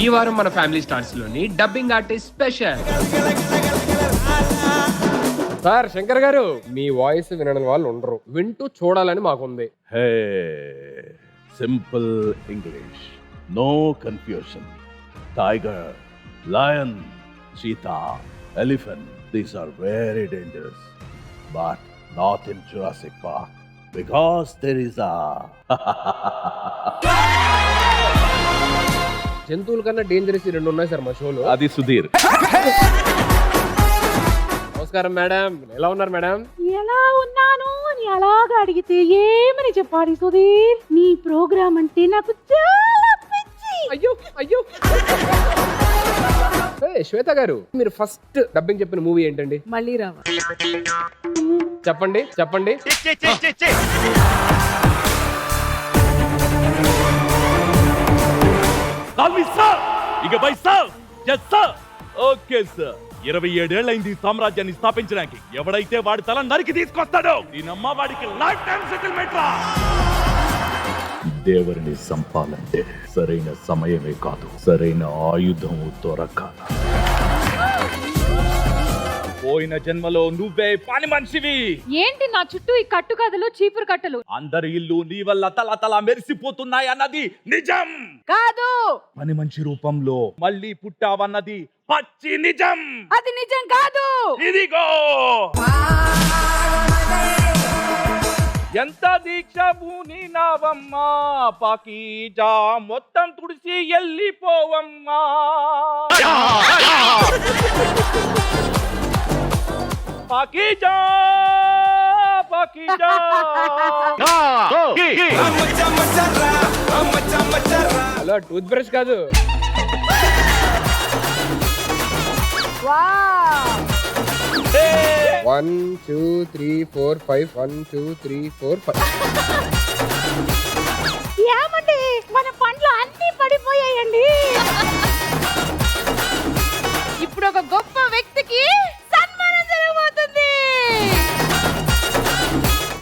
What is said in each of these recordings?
ఈ వారం మన ఫ్యామిలీ స్టార్స్ లోని dubbing artist special. Sir Shankar గారు, మీ వాయిస్ వినడం వాళ్ళు ఉండరు, వింటూ చూడాలని మాకుంది. Hey, simple English, no confusion. Tiger, lion, cheetah, elephant, these are very dangerous, but not in Jurassic Park because there is a జంతువుల కన్నా డేంజరస్ రెండు ఉన్నాయి సార్ మా షోలో. అది సుధీర్. నమస్కారం మేడం, ఎలా ఉన్నారు మేడం? ఎలా ఉన్నాను అని అలాగా అడిగితే ఏమని చెప్పాలి సుధీర్? నీ ప్రోగ్రామ్ అంటే నాకు చాలా పిచ్చి. అయ్యో అయ్యో. శ్వేత గారు, మీరు ఫస్ట్ డబ్బింగ్ చెప్పిన మూవీ ఏంటండి? మళ్ళీ రావా? చెప్పండి చెప్పండి. ఇకపై sir, yes sir, okay sir. 27 ఏళ్ళైంది సామ్రాజ్యాన్ని స్థాపించడానికి. ఎవడైతే వాడి తల నరికి తీసుకొస్తాడో దీనమ్మ వాడికి లైఫ్ టైం సెటిల్మెంట్ రా. దేవరిని సంపాలంటే సరైన సమయమే కాదు, సరైన ఆయుధము దొరకాల. పోయిన జన్మలో నువ్వే పని మనిషివి. ఏంటి నా చుట్టూ ఈ కట్టు కథలు, చీపురు కట్టలు? అందరి ఇల్లు నీ వల్ల తల తల మెరిసిపోతున్నాయి అన్నది నిజం కాదు. పని మనిషి రూపంలో మళ్ళీ పుట్టావన్నది పచ్చి నిజం. అది నిజం కాదు. ఇదిగో ఎంత దీక్ష భూని నావమ్మా, పాకీజా మొత్తం తుడిసి ఎల్లిపోవమ్మా. Pakeezah Pakeezah. Hello, toothbrush కాదు. వావ్. 1 2 3 4 5 1 2 3 4 5. ఏమండి, మన పండ్లు అన్ని పడిపోయాయండి. ఇప్పుడు ఒక గొప్ప వ్యక్తికి సన్మానం జరగబోతుంది.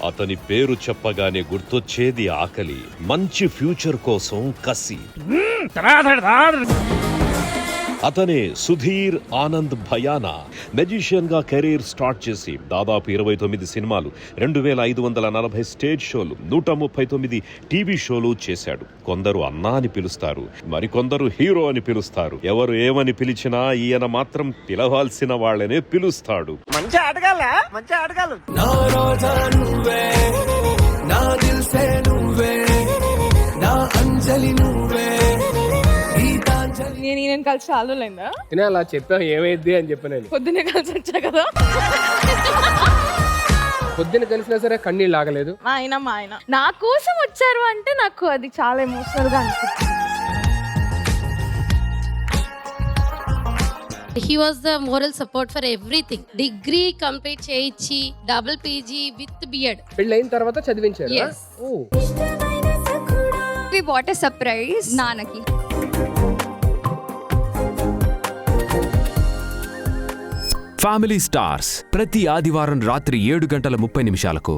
అతని పేరు చెప్పగానే గుర్తొచ్చేది ఆకలి, మంచి ఫ్యూచర్ కోసం కసి. అతనే సుధీర్ ఆనంద్ భయానా. మెజిషియన్ గా కెరీర్ స్టార్ట్ చేసి దాదాపు 29 సినిమాలు, 2540 స్టేజ్ షోలు, 139 టీవీ షోలు చేశాడు. కొందరు అన్నా అని పిలుస్తారు, మరికొందరు హీరో అని పిలుస్తారు. ఎవరు ఏమని పిలిచినా ఈయన మాత్రం పిలవాల్సిన వాళ్ళనే పిలుస్తాడు. మంచి ఆటగాళ్ళ, మంచి ఆటగాళ్ళు. నా రోజా నువ్వే, నా దిల్సే నువ్వే, నా అంజలి నువ్వే. నేను ఈయన కలిసి చాలా రోజులైందా? తినే అలా చెప్పా, ఏమైంది అని చెప్పాను నేను. పొద్దున్నే కలిసి వచ్చా కదా. పొద్దున్న కలిసినా సరే కన్నీళ్ళు ఆగలేదు. మా ఆయన నా కోసం వచ్చారు అంటే నాకు అది చాలా ఎమోషనల్ గా అనిపిస్తుంది. He was the moral support for everything. Degree complete చేయించి double PG with beard. పెళ్ళైన తర్వాత చదివించారు. Yes. We bought a surprise నాన్నకి. ఫ్యామిలీ స్టార్స్ ప్రతి ఆదివారం రాత్రి 7:30 నిమిషాలకు